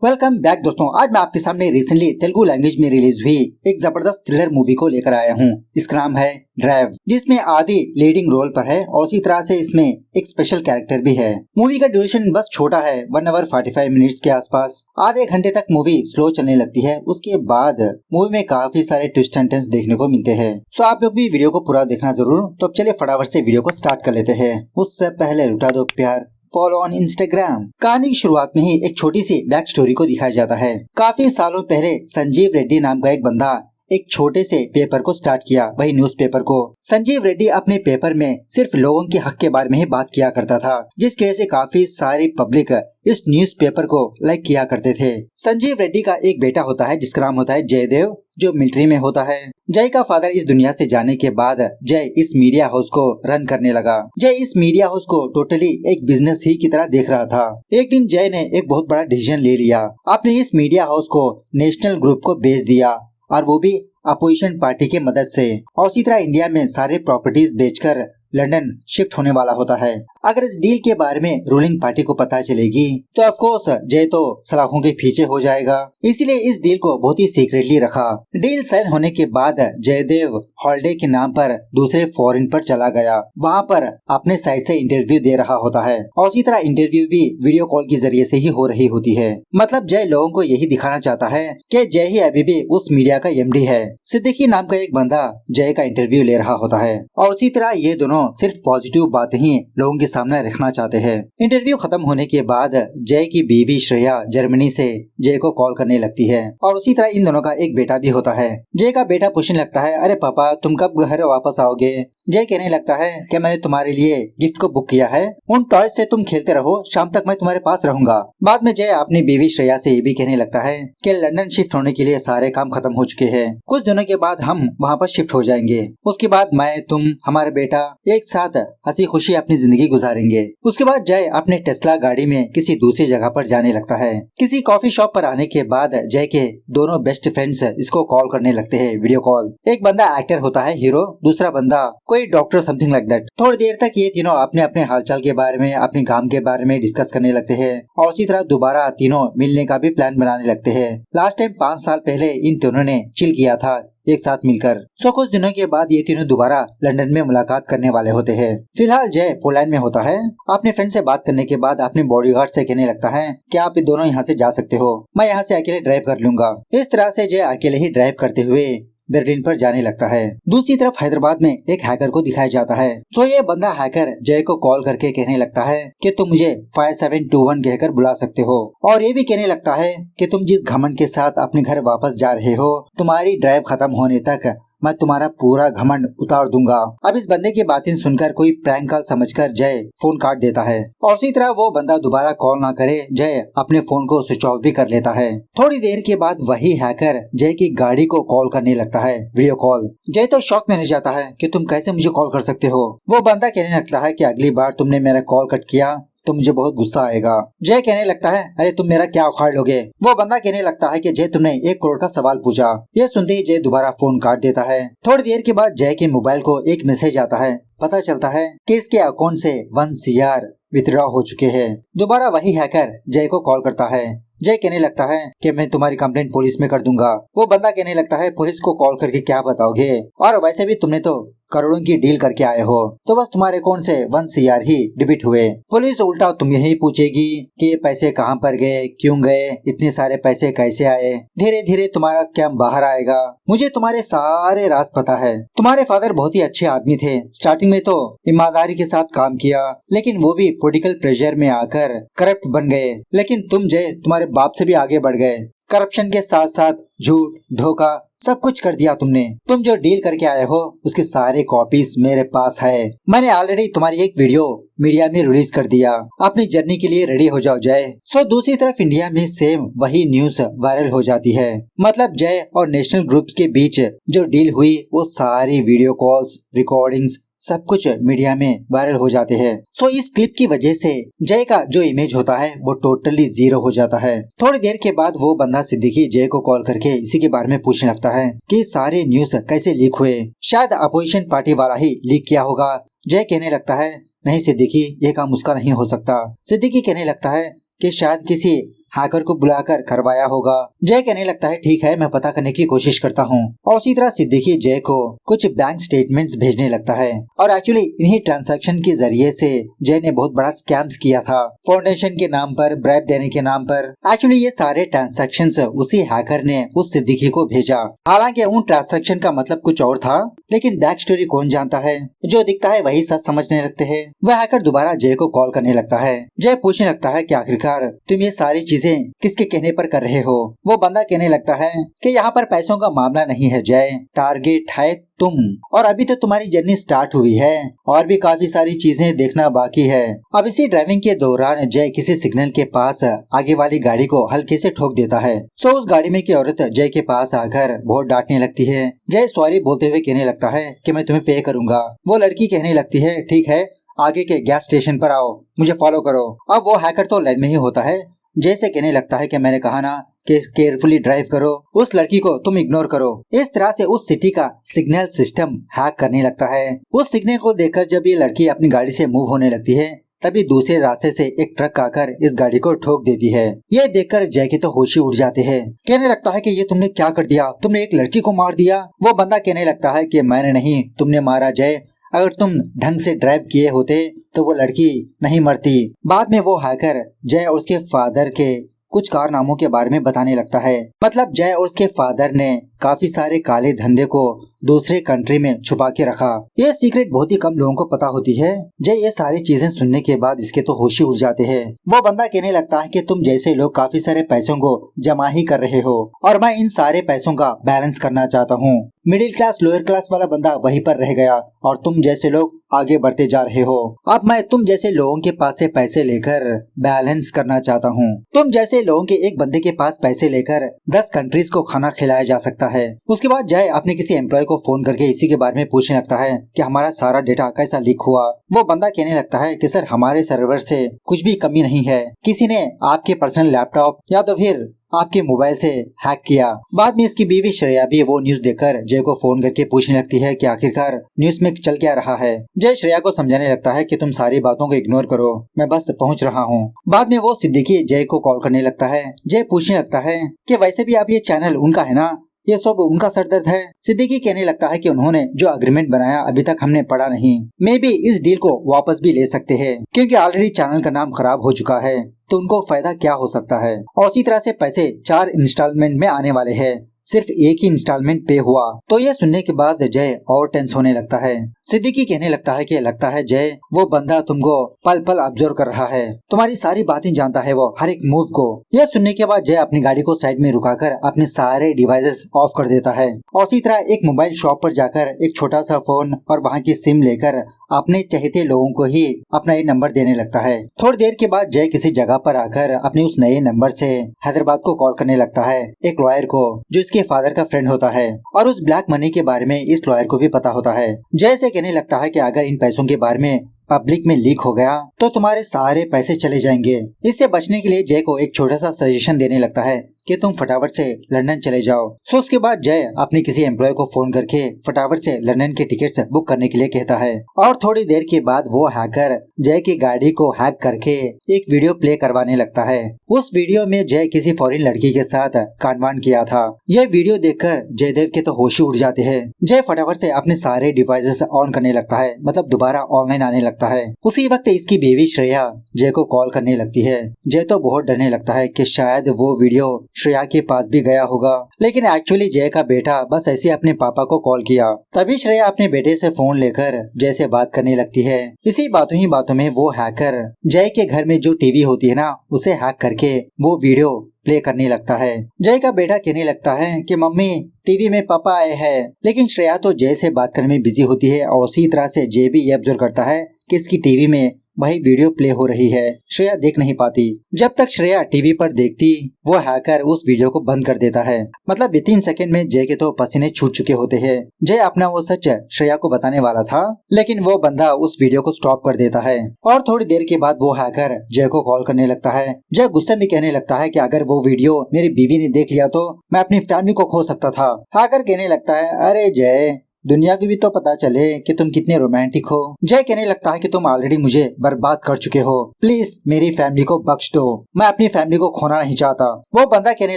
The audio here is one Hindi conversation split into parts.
वेलकम बैक दोस्तों। आज मैं आपके सामने रिसेंटली तेलुगु लैंग्वेज में रिलीज हुई एक जबरदस्त थ्रिलर मूवी को लेकर आया हूँ। इसका नाम है ड्राइव, जिसमें आदि लीडिंग रोल पर है और उसी तरह से इसमें एक स्पेशल कैरेक्टर भी है। मूवी का ड्यूरेशन बस छोटा है, 1 आवर 45 मिनट्स के आसपास। आधे घंटे तक मूवी स्लो चलने लगती है। उसके बाद मूवी में काफी सारे ट्विस्ट एंड टर्न्स देखने को मिलते हैं। सो आप लोग भी वीडियो को पूरा देखना जरूर। तो चलिए फटाफट से वीडियो को स्टार्ट कर लेते हैं। उससे पहले लुटा दो प्यार, फॉलो ऑन इंस्टाग्राम। कहानी की शुरुआत में ही एक छोटी सी बैक स्टोरी को दिखाया जाता है। काफी सालों पहले संजीव रेड्डी नाम का एक बंदा एक छोटे से पेपर को स्टार्ट किया, वही न्यूज़पेपर को। संजीव रेड्डी अपने पेपर में सिर्फ लोगों के हक के बारे में ही बात किया करता था, जिसकी वजह से काफी सारी पब्लिक इस न्यूज़पेपर को लाइक किया करते थे। संजीव रेड्डी का एक बेटा होता है जिसका नाम होता है जयदेव, जो मिलिट्री में होता है। जय का फादर इस दुनिया से जाने के बाद जय इस मीडिया हाउस को रन करने लगा। जय इस मीडिया हाउस को टोटली एक बिजनेस ही की तरह देख रहा था। एक दिन जय ने एक बहुत बड़ा डिसीजन ले लिया। आपने इस मीडिया हाउस को नेशनल ग्रुप को बेच दिया, और वो भी अपोजिशन पार्टी की मदद से। और उसी तरह इंडिया में सारे प्रॉपर्टीज बेचकर लंदन शिफ्ट होने वाला होता है। अगर इस डील के बारे में रूलिंग पार्टी को पता चलेगी तो ऑफ कोर्स जय तो सलाखों के पीछे हो जाएगा। इसीलिए इस डील को बहुत ही सीक्रेटली रखा। डील साइन होने के बाद जयदेव हॉलिडे के नाम पर दूसरे फॉरेन पर चला गया। वहाँ पर अपने साइड से इंटरव्यू दे रहा होता है और उसी तरह इंटरव्यू भी वीडियो कॉल के जरिए से ही हो रही होती है। मतलब जय लोगों को यही दिखाना चाहता है कि जय ही अभी भी उस मीडिया का एमडी है। सिद्दीकी नाम का एक बंदा जय का इंटरव्यू ले रहा होता है और उसी तरह ये दोनों सिर्फ पॉजिटिव बात ही लोगों के सामने रखना चाहते हैं। इंटरव्यू खत्म होने के बाद जय की बीवी श्रेया जर्मनी से जय को कॉल करने लगती है और उसी तरह इन दोनों का एक बेटा भी होता है। जय का बेटा पूछने लगता है, अरे पापा तुम कब घर वापस आओगे? जय कहने लगता है कि मैंने तुम्हारे लिए गिफ्ट को बुक किया है, उन टॉयज से तुम खेलते रहो, शाम तक मैं तुम्हारे पास रहूंगा। बाद में जय अपनी बीवी श्रेया से ये भी कहने लगता है कि लंदन शिफ्ट होने के लिए सारे काम खत्म हो चुके हैं, कुछ दिनों के बाद हम वहाँ पर शिफ्ट हो जाएंगे। उसके बाद मैं, तुम, हमारा बेटा एक साथ हंसी खुशी अपनी जिंदगी गुजारेंगे। उसके बाद जय अपने टेस्ला गाड़ी में किसी दूसरी जगह पर जाने लगता है। किसी कॉफी शॉप पर आने के बाद जय के दोनों बेस्ट फ्रेंड्स इसको कॉल करने लगते हैं, वीडियो कॉल। एक बंदा एक्टर होता है हीरो, दूसरा बंदा कोई डॉक्टर, समथिंग लाइक दैट। थोड़ी देर तक ये तीनों अपने अपने हालचाल के बारे में, अपने काम के बारे में डिस्कस करने लगते हैं और उसी तरह दोबारा तीनों मिलने का भी प्लान बनाने लगते हैं। लास्ट टाइम 5 साल पहले इन तीनों ने चिल किया था एक साथ मिलकर। सो कुछ दिनों के बाद ये तीनों दोबारा लंदन में मुलाकात करने वाले होते हैं। फिलहाल जय पोलैंड में होता है। अपने फ्रेंड से बात करने के बाद अपने बॉडीगार्ड से कहने लगता है कि आप दोनों यहाँ से जा सकते हो, मैं यहाँ से अकेले ड्राइव कर लूंगा। इस तरह से जय अकेले ही ड्राइव करते हुए बर्लिन पर जाने लगता है। दूसरी तरफ हैदराबाद में एक हैकर को दिखाया जाता है। तो ये बंदा हैकर जय को कॉल करके कहने लगता है कि तुम मुझे 5721 कहकर बुला सकते हो, और ये भी कहने लगता है कि तुम जिस घमंड के साथ अपने घर वापस जा रहे हो, तुम्हारी ड्राइव खत्म होने तक मैं तुम्हारा पूरा घमंड उतार दूंगा। अब इस बंदे की बातें सुनकर कोई प्रैंक कॉल समझकर जय फोन काट देता है और उसी तरह वो बंदा दोबारा कॉल ना करे, जय अपने फोन को स्विच ऑफ भी कर लेता है। थोड़ी देर के बाद वही हैकर जय की गाड़ी को कॉल करने लगता है, वीडियो कॉल। जय तो शॉक में रह जाता है कि तुम कैसे मुझे कॉल कर सकते हो। वो बंदा कहने लगता है कि अगली बार तुमने मेरा कॉल कट किया तो मुझे बहुत गुस्सा आएगा। जय कहने लगता है, अरे तुम मेरा क्या उखाड़ लोगे? वो बंदा कहने लगता है कि जय तुमने 1 करोड़ का सवाल पूछा। ये सुनते ही जय दोबारा फोन काट देता है। थोड़ी देर के बाद जय के मोबाइल को एक मैसेज आता है। पता चलता है कि इसके अकाउंट से 1 CR विथड्रॉ हो चुके हैं। दोबारा वही हैकर जय को कॉल करता है। जय कहने लगता है कि मैं तुम्हारी कंप्लेंट पुलिस में कर दूंगा। वो बंदा कहने लगता है, पुलिस को कॉल करके क्या बताओगे, और वैसे भी तुमने तो करोड़ों की डील करके आए हो, तो बस तुम्हारे अकाउंट से 1 CR ही डिबिट हुए। पुलिस उल्टा तुम यही पूछेगी कि ये पैसे कहाँ पर गए, क्यों गए, इतने सारे पैसे कैसे आए। धीरे धीरे तुम्हारा स्कैम बाहर आएगा। मुझे तुम्हारे सारे राज पता है। तुम्हारे फादर बहुत ही अच्छे आदमी थे, स्टार्टिंग में तो ईमानदारी के साथ काम किया, लेकिन वो भी पॉलिटिकल प्रेशर में आकर करप्ट बन गए। लेकिन तुम जय तुम्हारे बाप से भी आगे बढ़ गए। करप्शन के साथ साथ झूठ, धोखा, सब कुछ कर दिया तुमने। तुम जो डील करके आए हो उसके सारे कॉपीज मेरे पास है। मैंने ऑलरेडी तुम्हारी एक वीडियो मीडिया में रिलीज कर दिया। अपनी जर्नी के लिए रेडी हो जाओ जय। सो दूसरी तरफ इंडिया में सेम वही न्यूज वायरल हो जाती है। मतलब जय और नेशनल ग्रुप्स के बीच जो डील हुई वो सारी वीडियो कॉल्स, रिकॉर्डिंग्स सब कुछ मीडिया में वायरल हो जाते हैं। सो इस क्लिप की वजह से जय का जो इमेज होता है वो टोटली जीरो हो जाता है। थोड़ी देर के बाद वो बंदा सिद्दीकी जय को कॉल करके इसी के बारे में पूछने लगता है कि सारे न्यूज कैसे लीक हुए। शायद अपोजिशन पार्टी वाला ही लीक किया होगा। जय कहने लगता है, नहीं सिद्दीकी, ये काम उसका नहीं हो सकता। सिद्दीकी कहने लगता है कि शायद किसी हैकर को बुलाकर करवाया होगा। जय कहने लगता है ठीक है, मैं पता करने की कोशिश करता हूँ। और उसी तरह सिद्दीकी जय को कुछ बैंक स्टेटमेंट्स भेजने लगता है और एक्चुअली इन्हीं ट्रांजैक्शन के जरिए से जय ने बहुत बड़ा स्कैम्स किया था, फाउंडेशन के नाम पर, ब्राइब देने के नाम पर। एक्चुअली ये सारे ट्रांजैक्शंस उसी हैकर ने उस सिद्दीकी को भेजा। हालांकि उन ट्रांजैक्शन का मतलब कुछ और था, लेकिन बैक स्टोरी कौन जानता है, जो दिखता है वही सच समझने लगते हैं। वह हैकर दोबारा जय को कॉल करने लगता है। जय पूछने लगता है कि आखिरकार तुम ये सारी चीजें किसके कहने पर कर रहे हो। वो बंदा कहने लगता है कि यहाँ पर पैसों का मामला नहीं है जय, टारगेट है तुम, और अभी तो तुम्हारी जर्नी स्टार्ट हुई है और भी काफी सारी चीजें देखना बाकी है। अब इसी ड्राइविंग के दौरान जय किसी सिग्नल के पास आगे वाली गाड़ी को हल्के से ठोक देता है। सो उस गाड़ी में की औरत जय के पास आकर बहुत डांटने लगती है। जय सॉरी बोलते हुए कहने लगता है कि मैं तुम्हें पे करूंगा। वो लड़की कहने लगती है ठीक है, आगे के गैस स्टेशन पर आओ, मुझे फॉलो करो। अब वो हैकर तो लाइन में ही होता है। जय से कहने लगता है कि मैंने कहा ना कि केयरफुली ड्राइव करो, उस लड़की को तुम इग्नोर करो। इस तरह से उस सिटी का सिग्नल सिस्टम हैक करने लगता है। उस सिग्नल को देखकर जब ये लड़की अपनी गाड़ी से मूव होने लगती है, तभी दूसरे रास्ते से एक ट्रक आकर इस गाड़ी को ठोक देती है। ये देखकर जय के तो होश ही उड़ जाते हैं। कहने लगता है कि ये तुमने क्या कर दिया, तुमने एक लड़की को मार दिया। वो बंदा कहने लगता है कि मैंने नहीं, तुमने मारा जय, अगर तुम ढंग से ड्राइव किए होते तो वो लड़की नहीं मरती। बाद में वो हैकर जय और उसके फादर के कुछ कारनामों के बारे में बताने लगता है। मतलब जय और उसके फादर ने काफी सारे काले धंधे को दूसरे कंट्री में छुपा के रखा। ये सीक्रेट बहुत ही कम लोगों को पता होती है। जय ये सारी चीजें सुनने के बाद इसके तो होश ही उड़ जाते हैं। वो बंदा कहने लगता है कि तुम जैसे लोग काफी सारे पैसों को जमा ही कर रहे हो और मैं इन सारे पैसों का बैलेंस करना चाहता हूँ। मिडिल क्लास लोअर क्लास वाला बंदा वहीं पर रह गया और तुम जैसे लोग आगे बढ़ते जा रहे हो। अब मैं तुम जैसे लोगों के पास से पैसे लेकर बैलेंस करना चाहता हूँ। तुम जैसे लोगों के एक बंदे के पास पैसे लेकर 10 कंट्रीज को खाना खिलाया जा सकता है। उसके बाद जय अपने किसी एम्प्लॉय को फोन करके इसी के बारे में पूछने लगता है कि हमारा सारा डेटा कैसा लीक हुआ। वो बंदा कहने लगता है कि सर हमारे सर्वर से कुछ भी कमी नहीं है, किसी ने आपके पर्सनल लैपटॉप या तो फिर आपके मोबाइल से हैक किया। बाद में इसकी बीवी श्रेया भी वो न्यूज देखकर जय को फोन करके पूछने लगती है कि आखिरकार न्यूज में चल क्या रहा है। जय श्रेया को समझाने लगता है कि तुम सारी बातों को इग्नोर करो, मैं बस पहुंच रहा हूं। बाद में वो सिद्दीकी जय को कॉल करने लगता है। जय पूछने लगता है कि वैसे भी अब ये चैनल उनका है ना, ये सब उनका सरदर्द है। सिद्दीकी कहने लगता है कि उन्होंने जो एग्रीमेंट बनाया अभी तक हमने पढ़ा नहीं। मे बी इस डील को वापस भी ले सकते हैं क्योंकि ऑलरेडी चैनल का नाम खराब हो चुका है, तो उनको फायदा क्या हो सकता है। और उसी तरह से पैसे 4 इंस्टॉलमेंट में आने वाले हैं, सिर्फ एक ही इंस्टॉलमेंट पे हुआ। तो ये सुनने के बाद जय और टेंस होने लगता है। सिद्दीकी कहने लगता है कि लगता है जय वो बंदा तुमको पल पल ऑब्जर्व कर रहा है, तुम्हारी सारी बातें जानता है वो, हर एक मूव को। यह सुनने के बाद जय अपनी गाड़ी को साइड में रुकाकर अपने सारे डिवाइसेस ऑफ कर देता है और इसी तरह एक मोबाइल शॉप पर जाकर एक छोटा सा फोन और वहाँ की सिम लेकर अपने चाहते लोगों को ही अपना ये नंबर देने लगता है। थोड़ी देर के बाद जय किसी जगह पर आकर अपने उस नए नंबर से हैदराबाद को कॉल करने लगता है, एक लॉयर को जो इसके फादर का फ्रेंड होता है और उस ब्लैक मनी के बारे में इस लॉयर को भी पता होता है। जय से कहने लगता है कि अगर इन पैसों के बारे में पब्लिक में लीक हो गया तो तुम्हारे सारे पैसे चले जाएंगे। इससे बचने के लिए जय को एक छोटा सा सजेशन देने लगता है कि तुम फटाफट से लंदन चले जाओ। सो उसके बाद जय अपने किसी एम्प्लॉय को फोन करके फटाफट से लंदन के टिकट्स बुक करने के लिए कहता है और थोड़ी देर के बाद वो हैकर जय की गाड़ी को हैक करके एक वीडियो प्ले करवाने लगता है। उस वीडियो में जय किसी फॉरेन लड़की के साथ कांडवान किया था। यह वीडियो देखकर जयदेव के तो होश उड़ जाते हैं। जय फटाफट से अपने सारे डिवाइसेस ऑन करने लगता है, मतलब दोबारा ऑनलाइन आने लगता है। उसी वक्त इसकी बेबी श्रेया जय को कॉल करने लगती है। जय तो बहुत डरने लगता है कि शायद वो वीडियो श्रेया के पास भी गया होगा, लेकिन एक्चुअली जय का बेटा बस ऐसे अपने पापा को कॉल किया। तभी श्रेया अपने बेटे से फोन लेकर जय से बात करने लगती है। इसी बातों ही बातों में वो हैकर जय के घर में जो टीवी होती है ना, उसे हैक करके वो वीडियो प्ले करने लगता है। जय का बेटा कहने लगता है कि मम्मी टीवी में पापा आए हैं, लेकिन श्रेया तो जय से बात करने में बिजी होती है और उसी तरह से जय भी ये ऑब्जर्व करता है कि इसकी टीवी में वही वीडियो प्ले हो रही है, श्रेया देख नहीं पाती। जब तक श्रेया टीवी पर देखती वो हैकर उस वीडियो को बंद कर देता है। मतलब 3 सेकंड में जय के तो पसीने छूट चुके होते हैं। जय अपना वो सच श्रेया को बताने वाला था, लेकिन वो बंदा उस वीडियो को स्टॉप कर देता है और थोड़ी देर के बाद वो हैकर जय को कॉल करने लगता है। जय गुस्से में कहने लगता है कि अगर वो वीडियो मेरी बीवी ने देख लिया तो मैं अपनी फैमिली को खो सकता था। हैकर कहने लगता है, अरे जय दुनिया को भी तो पता चले कि तुम कितने रोमांटिक हो। जय कहने लगता है कि तुम ऑलरेडी मुझे बर्बाद कर चुके हो, प्लीज मेरी फैमिली को बख्श दो, मैं अपनी फैमिली को खोना नहीं चाहता। वो बंदा कहने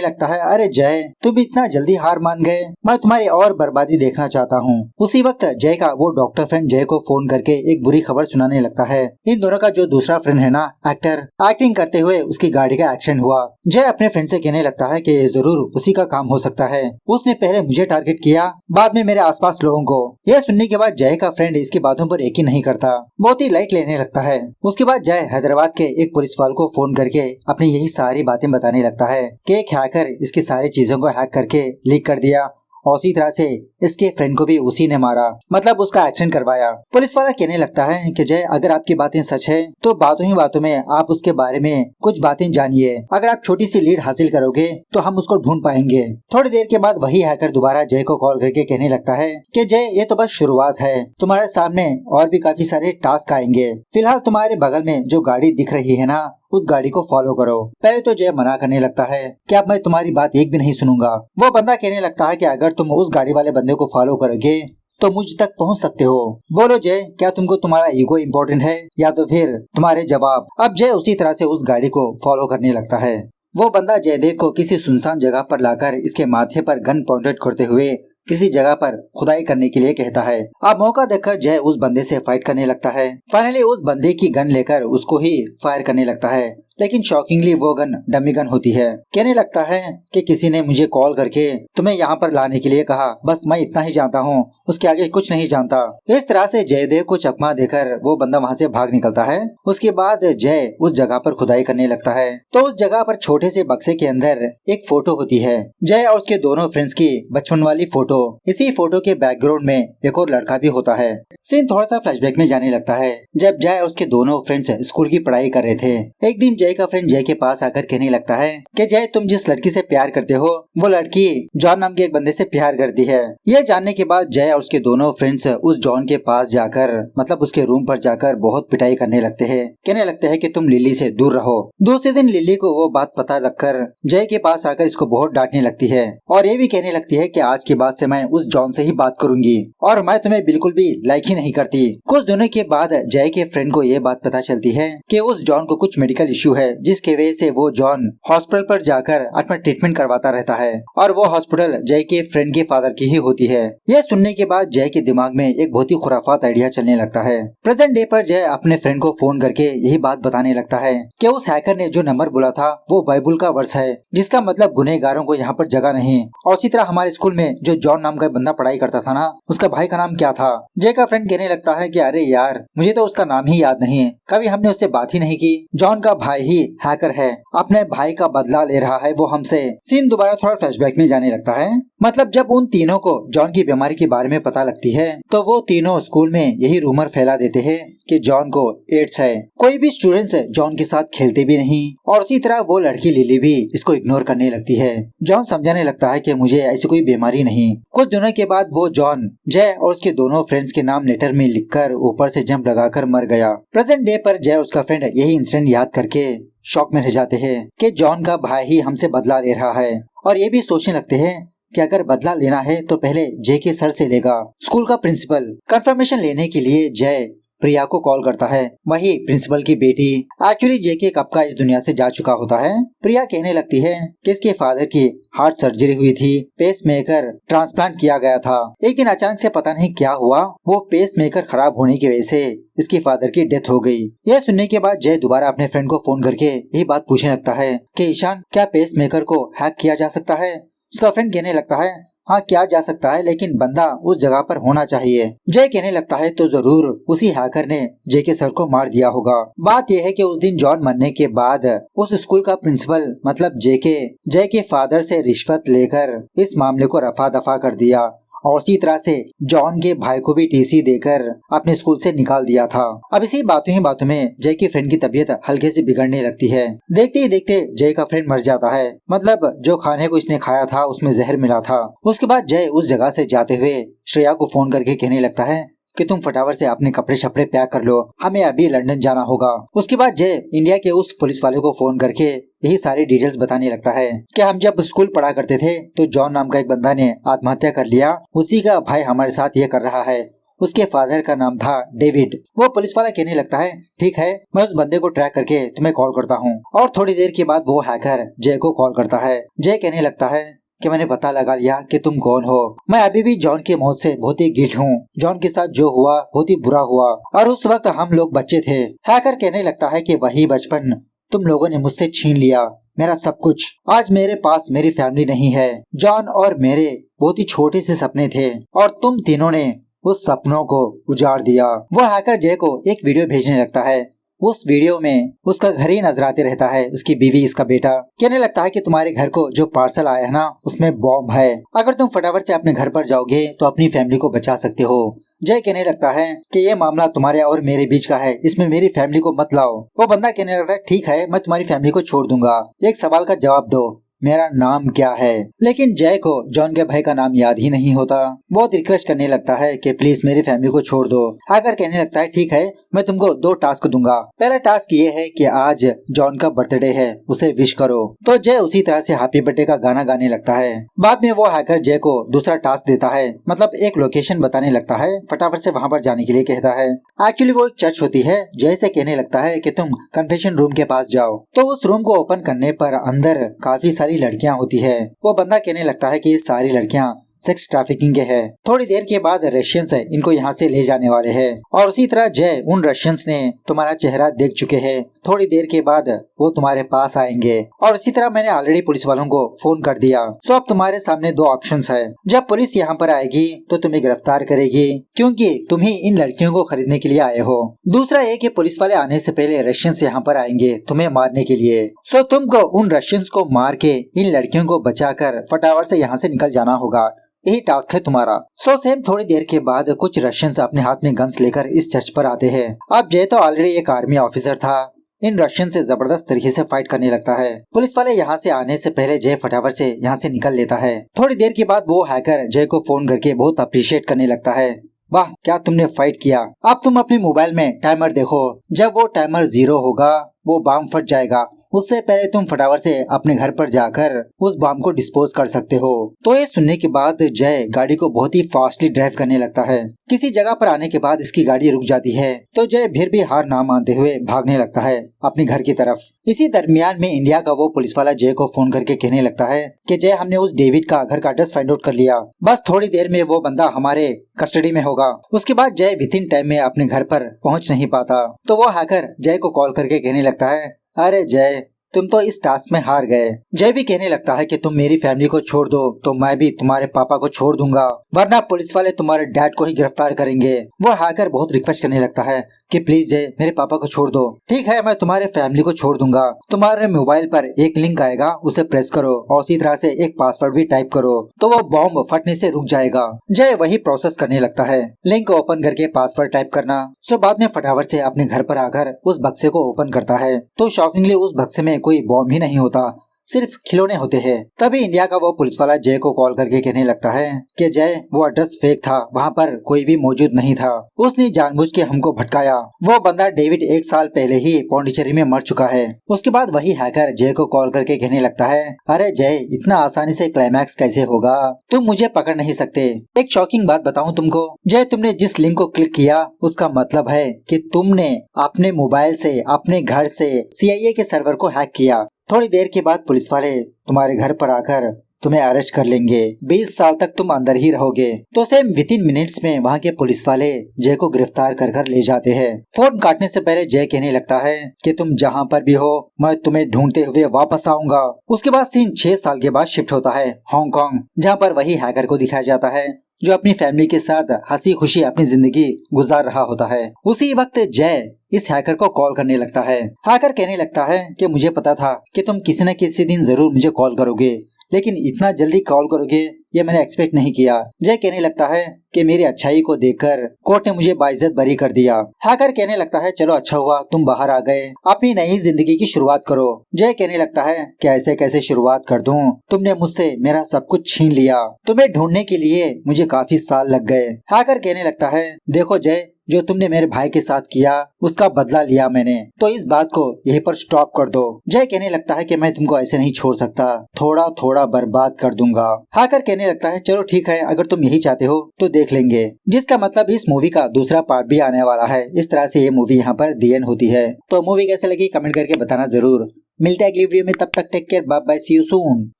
लगता है, अरे जय तुम इतना जल्दी हार मान गए, मैं तुम्हारी और बर्बादी देखना चाहता हूँ। उसी वक्त जय का वो डॉक्टर फ्रेंड जय को फोन करके एक बुरी खबर सुनाने लगता है। इन दोनों का जो दूसरा फ्रेंड है ना, एक्टर, एक्टिंग करते हुए उसकी गाड़ी का एक्सीडेंट हुआ। जय अपने फ्रेंड से कहने लगता है कि जरूर उसी का काम हो सकता है, उसने पहले मुझे टारगेट किया, बाद में मेरे आसपास लोगों को। यह सुनने के बाद जय का फ्रेंड इसकी बातों पर यकीन नहीं करता, बहुत ही लाइट लेने लगता है। उसके बाद जय हैदराबाद के एक पुलिस वाले को फोन करके अपनी यही सारी बातें बताने लगता है कि एक हैकर इसकी सारी चीजों को हैक करके लीक कर दिया और उसी तरह से इसके फ्रेंड को भी उसी ने मारा, मतलब उसका एक्सीडेंट करवाया। पुलिस वाला कहने लगता है कि जय अगर आपकी बातें सच है तो बातों ही बातों में आप उसके बारे में कुछ बातें जानिए, अगर आप छोटी सी लीड हासिल करोगे तो हम उसको ढूंढ पाएंगे। थोड़ी देर के बाद वही हैकर दोबारा जय को कॉल करके कहने लगता है कि जय ये तो बस शुरुआत है, तुम्हारे सामने और भी काफी सारे टास्क आएंगे, फिलहाल तुम्हारे बगल में जो गाड़ी दिख रही है ना, उस गाड़ी को फॉलो करो। पहले तो जय मना करने लगता है कि अब मैं तुम्हारी बात एक भी नहीं सुनूंगा। वो बंदा कहने लगता है कि अगर तुम उस गाड़ी वाले बंदे को फॉलो करोगे तो मुझ तक पहुंच सकते हो। बोलो जय, क्या तुमको तुम्हारा ईगो इम्पोर्टेंट है या तो फिर तुम्हारे जवाब। अब जय उसी तरह से उस गाड़ी को फॉलो करने लगता है। वो बंदा जयदेव को किसी सुनसान जगह पर लाकर इसके माथे पर गन पॉइंटेड करते हुए किसी जगह पर खुदाई करने के लिए कहता है। अब मौका देखकर जय उस बंदे से फाइट करने लगता है। फाइनली उस बंदे की गन लेकर उसको ही फायर करने लगता है, लेकिन शॉकिंगली वो गन डमी गन होती है। कहने लगता है कि किसी ने मुझे कॉल करके तुम्हें यहाँ पर लाने के लिए कहा, बस मैं इतना ही जानता हूँ, उसके आगे कुछ नहीं जानता। इस तरह से जयदेव को चकमा देकर वो बंदा वहाँ से भाग निकलता है। उसके बाद जय उस जगह पर खुदाई करने लगता है तो उस जगह पर छोटे से बक्से के अंदर एक फोटो होती है, जय और उसके दोनों फ्रेंड्स की बचपन वाली फोटो। इसी फोटो के बैकग्राउंड में एक और लड़का भी होता है। सीन थोड़ा सा फ्लैशबैक में जाने लगता है जब जय और उसके दोनों फ्रेंड्स स्कूल की पढ़ाई कर रहे थे। एक दिन जय का फ्रेंड जय के पास आकर कहने लगता है कि जय तुम जिस लड़की से प्यार करते हो वो लड़की जॉन नाम के एक बंदे से प्यार करती है। यह जानने के बाद जय और उसके दोनों फ्रेंड्स उस जॉन के पास जाकर मतलब उसके रूम पर जाकर बहुत पिटाई करने लगते हैं। कहने लगते हैं कि तुम लिली से दूर रहो। दूसरे दिन लिली को वो बात पता लगकर जय के पास आकर इसको बहुत डांटने लगती है और ये भी कहने लगती है कि आज के बाद से मैं उस जॉन से ही बात करूंगी और मैं तुम्हें बिल्कुल भी लाइक ही नहीं करती। कुछ दिनों के बाद जय के फ्रेंड को ये बात पता चलती है कि उस जॉन को कुछ मेडिकल इश्यू है, जिसके वजह से वो जॉन हॉस्पिटल पर जाकर अपना ट्रीटमेंट करवाता रहता है और वो हॉस्पिटल जय के फ्रेंड के फादर की ही होती है। यह सुनने के बाद जय के दिमाग में एक बहुत ही खुराफात आइडिया चलने लगता है। प्रेजेंट डे पर जय अपने फ्रेंड को फोन करके यही बात बताने लगता है कि उस हैकर ने जो नंबर बोला था वो बाइबल का वर्स है, जिसका मतलब गुनहगारों को यहाँ पर जगह नहीं। और इसी तरह हमारे स्कूल में जो जॉन नाम का बंदा पढ़ाई करता था ना, उसका भाई का नाम क्या था। जय का फ्रेंड कहने लगता है कि अरे यार मुझे तो उसका नाम ही याद नहीं, कभी हमने उससे बात ही नहीं की। जॉन का भाई ही हैकर है, अपने भाई का बदला ले रहा है वो हमसे। सीन दोबारा थोड़ा फ्लैशबैक में जाने लगता है। मतलब जब उन तीनों को जॉन की बीमारी के बारे में पता लगती है तो वो तीनों स्कूल में यही रूमर फैला देते हैं कि जॉन को एड्स है। कोई भी स्टूडेंट्स जॉन के साथ खेलते भी नहीं और उसी तरह वो लड़की लिली भी इसको इग्नोर करने लगती है। जॉन समझाने लगता है कि मुझे ऐसी कोई बीमारी नहीं। कुछ दिनों के बाद वो जॉन जय और उसके दोनों फ्रेंड्स के नाम लेटर में लिखकर ऊपर से जंप लगाकर मर गया। प्रेजेंट डे पर जय और उसका फ्रेंड यही इंसिडेंट याद करके शॉक में रह जाते हैं कि जॉन का भाई ही हमसे बदला ले रहा है और ये भी सोचने लगते हैं कि अगर बदला लेना है तो पहले जय के सर से लेगा। स्कूल का प्रिंसिपल कंफर्मेशन लेने के लिए जय प्रिया को कॉल करता है, वही प्रिंसिपल की बेटी। एक्चुअली जे के कब का इस दुनिया से जा चुका होता है। प्रिया कहने लगती है कि इसके फादर की हार्ट सर्जरी हुई थी, पेस मेकर ट्रांसप्लांट किया गया था। एक दिन अचानक से पता नहीं क्या हुआ, वो पेस मेकर खराब होने की वजह से इसके फादर की डेथ हो गई। यह सुनने के बाद जय दोबारा अपने फ्रेंड को फोन करके यही बात पूछने लगता है कि ईशान क्या पेस मेकर को हैक किया जा सकता है। उसका फ्रेंड कहने लगता है हाँ किया जा सकता है, लेकिन बंदा उस जगह पर होना चाहिए। जय कहने लगता है तो जरूर उसी हैकर ने जय के सर को मार दिया होगा। बात यह है कि उस दिन जॉन मरने के बाद उस स्कूल का प्रिंसिपल मतलब जय के फादर से रिश्वत लेकर इस मामले को रफा दफा कर दिया और इसी तरह से जॉन के भाई को भी टीसी देकर अपने स्कूल से निकाल दिया था। अब इसी बातों ही बातों में जय की फ्रेंड की तबीयत हल्के से बिगड़ने लगती है। देखते ही देखते जय का फ्रेंड मर जाता है, मतलब जो खाने को इसने खाया था उसमें जहर मिला था। उसके बाद जय उस जगह से जाते हुए श्रेया को फोन करके कहने लगता है कि तुम फटाफट से अपने कपड़े शपड़े पैक कर लो, हमें अभी लंदन जाना होगा। उसके बाद जय इंडिया के उस पुलिस वाले को फोन करके यही सारी डिटेल्स बताने लगता है कि हम जब स्कूल पढ़ा करते थे तो जॉन नाम का एक बंदा ने आत्महत्या कर लिया, उसी का भाई हमारे साथ ये कर रहा है। उसके फादर का नाम था डेविड। वो पुलिस वाला कहने लगता है ठीक है, मैं उस बंदे को ट्रैक करके तुम्हें कॉल करता हूँ। और थोड़ी देर के बाद वो हैकर जय को कॉल करता है। जय कहने लगता है कि मैंने पता लगा लिया कि तुम कौन हो। मैं अभी भी जॉन की मौत से बहुत ही गिल्ट हूँ। जॉन के साथ जो हुआ बहुत ही बुरा हुआ और उस वक्त हम लोग बच्चे थे। हैकर कहने लगता है कि वही बचपन तुम लोगों ने मुझसे छीन लिया, मेरा सब कुछ। आज मेरे पास मेरी फैमिली नहीं है। जॉन और मेरे बहुत ही छोटे से सपने थे और तुम तीनों ने उस सपनों को उजाड़ दिया। वो हैकर जय को एक वीडियो भेजने लगता है। उस वीडियो में उसका घर ही नजर आते रहता है, उसकी बीवी, इसका बेटा। कहने लगता है कि तुम्हारे घर को जो पार्सल आया है ना, उसमें बॉम्ब है। अगर तुम फटाफट से अपने घर पर जाओगे तो अपनी फैमिली को बचा सकते हो। जय कहने लगता है कि ये मामला तुम्हारे और मेरे बीच का है, इसमें मेरी फैमिली को मत लाओ। वो बंदा कहने लगता है ठीक है, मैं तुम्हारी फैमिली को छोड़ दूंगा, एक सवाल का जवाब दो, मेरा नाम क्या है। लेकिन जय को जॉन के भाई का नाम याद ही नहीं होता। बहुत रिक्वेस्ट करने लगता है कि प्लीज मेरी फैमिली को छोड़ दो। हैकर कहने लगता है ठीक है, मैं तुमको 2 टास्क दूंगा। पहला टास्क ये है कि आज जॉन का बर्थडे है, उसे विश करो। तो जय उसी तरह से हैप्पी बर्थडे का गाना गाने लगता है। बाद में वो हैकर जय को दूसरा टास्क देता है, मतलब एक लोकेशन बताने लगता है, फटाफट से वहाँ पर जाने के लिए कहता है। एक्चुअली वो एक चर्च होती है। जय से कहने लगता है कि तुम कन्फेशन रूम के पास जाओ। तो उस रूम को ओपन करने पर अंदर काफी सारी लड़कियां होती है। वो बंदा कहने लगता है कि ये सारी लड़कियां सेक्स ट्रैफिकिंग के है। थोड़ी देर के बाद रशियंस इनको यहाँ से ले जाने वाले हैं और उसी तरह जय उन रशियंस ने तुम्हारा चेहरा देख चुके हैं, थोड़ी देर के बाद वो तुम्हारे पास आएंगे। और इसी तरह मैंने ऑलरेडी पुलिस वालों को फोन कर दिया। सो अब तुम्हारे सामने 2 ऑप्शंस है। जब पुलिस यहाँ पर आएगी तो तुम्हें गिरफ्तार करेगी क्योंकि तुम ही इन लड़कियों को खरीदने के लिए आए हो। दूसरा ये कि पुलिस वाले आने से पहले रशियंस यहाँ पर आएंगे तुम्हें मारने के लिए। सो तुमको उन रशियंस को मार के इन लड़कियों को बचाकर फटाफट से यहाँ से निकल जाना होगा। यही टास्क है तुम्हारा। सो सेम थोड़ी देर के बाद कुछ रशियंस अपने हाथ में गन्स लेकर इस चर्च पर आते हैं। अब जय तो ऑलरेडी एक आर्मी ऑफिसर था, इन रशियन से जबरदस्त तरीके से फाइट करने लगता है। पुलिस वाले यहाँ से आने से पहले जय फटाफट से यहाँ से निकल लेता है। थोड़ी देर के बाद वो हैकर जय को फोन करके बहुत अप्रिशिएट करने लगता है। वाह क्या तुमने फाइट किया। अब तुम अपने मोबाइल में टाइमर देखो, जब वो टाइमर 0 होगा वो बम फट जाएगा। उससे पहले तुम फटाफट से अपने घर पर जाकर उस बम को डिस्पोज कर सकते हो। तो ये सुनने के बाद जय गाड़ी को बहुत ही फास्टली ड्राइव करने लगता है। किसी जगह पर आने के बाद इसकी गाड़ी रुक जाती है तो जय फिर भी हार ना मानते हुए भागने लगता है अपने घर की तरफ। इसी दरमियान में इंडिया का वो पुलिस वाला जय को फोन करके कहने लगता है कि जय हमने उस डेविड का घर का एड्रेस फाइंड आउट कर लिया, बस थोड़ी देर में वो बंदा हमारे कस्टडी में होगा। उसके बाद जय विद इन टाइम में अपने घर पर पहुंच नहीं पाता। तो वो हैकर जय को कॉल करके कहने लगता है अरे जय तुम तो इस टास्क में हार गए। जय भी कहने लगता है कि तुम मेरी फैमिली को छोड़ दो तो मैं भी तुम्हारे पापा को छोड़ दूंगा, वरना पुलिस वाले तुम्हारे डैड को ही गिरफ्तार करेंगे। वो हैकर बहुत रिक्वेस्ट करने लगता है कि प्लीज जय मेरे पापा को छोड़ दो। ठीक है मैं तुम्हारे फैमिली को छोड़ दूंगा, तुम्हारे मोबाइल पर एक लिंक आएगा उसे प्रेस करो और उसी तरह से एक पासवर्ड भी टाइप करो तो वो बॉम्ब फटने से रुक जाएगा। जय वही प्रोसेस करने लगता है, लिंक ओपन करके पासवर्ड टाइप करना। सो बाद में फटाफट से अपने घर पर आकर उस बक्से को ओपन करता है तो शॉकिंगली उस बक्से में कोई बॉम्ब ही नहीं होता, सिर्फ खिलौने होते हैं। तभी इंडिया का वो पुलिस वाला जय को कॉल करके कहने लगता है कि जय वो एड्रेस फेक था, वहाँ पर कोई भी मौजूद नहीं था, उसने जानबूझ के हमको भटकाया। वो बंदा डेविड 1 साल पहले ही पौंडीचेरी में मर चुका है। उसके बाद वही हैकर जय को कॉल करके कहने लगता है अरे जय इतना आसानी से क्लाइमैक्स कैसे होगा, तुम मुझे पकड़ नहीं सकते। एक शॉकिंग बात बताऊं तुमको, जय तुमने जिस लिंक को क्लिक किया उसका मतलब है कि तुमने अपने मोबाइल से अपने घर से CIA के सर्वर को हैक किया। थोड़ी देर के बाद पुलिस वाले तुम्हारे घर पर आकर तुम्हें अरेस्ट कर लेंगे, 20 साल तक तुम अंदर ही रहोगे। तो सेम विद इन मिनट्स में वहाँ के पुलिस वाले जय को गिरफ्तार कर कर ले जाते हैं। फोन काटने से पहले जय कहने लगता है कि तुम जहाँ पर भी हो मैं तुम्हें ढूंढते हुए वापस आऊंगा। उसके बाद सीन 6 साल के बाद शिफ्ट होता है हांगकांग, जहाँ पर वही हैकर को दिखाया जाता है जो अपनी फैमिली के साथ हंसी खुशी अपनी जिंदगी गुजार रहा होता है। उसी वक्त जय इस हैकर को कॉल करने लगता है। हैकर कहने लगता है कि मुझे पता था कि तुम किसी न किसी दिन जरूर मुझे कॉल करोगे, लेकिन इतना जल्दी कॉल करोगे ये मैंने एक्सपेक्ट नहीं किया। जय कहने लगता है कि मेरी अच्छाई को देखकर कोर्ट ने मुझे बाइज्जत बरी कर दिया। हैकर कहने लगता है चलो अच्छा हुआ तुम बाहर आ गए, अपनी नई जिंदगी की शुरुआत करो। जय कहने लगता है कि ऐसे कैसे शुरुआत कर दूं, तुमने मुझसे मेरा सब कुछ छीन लिया, तुम्हें ढूंढने के लिए मुझे काफी साल लग गए। हैकर कहने लगता है देखो जय, जो तुमने मेरे भाई के साथ किया उसका बदला लिया मैंने, तो इस बात को यहीं पर स्टॉप कर दो। जय कहने लगता है कि मैं तुमको ऐसे नहीं छोड़ सकता, थोड़ा थोड़ा बर्बाद कर दूंगा। हैकर कहने लगता है चलो ठीक है, अगर तुम यही चाहते हो तो देख लेंगे। जिसका मतलब इस मूवी का दूसरा पार्ट भी आने वाला है। इस तरह से ये मूवी यहाँ पर दी एंड होती है। तो मूवी कैसे लगी कमेंट करके बताना जरूर। मिलते हैं अगली वीडियो में, तब तक take care, bye bye, see you soon.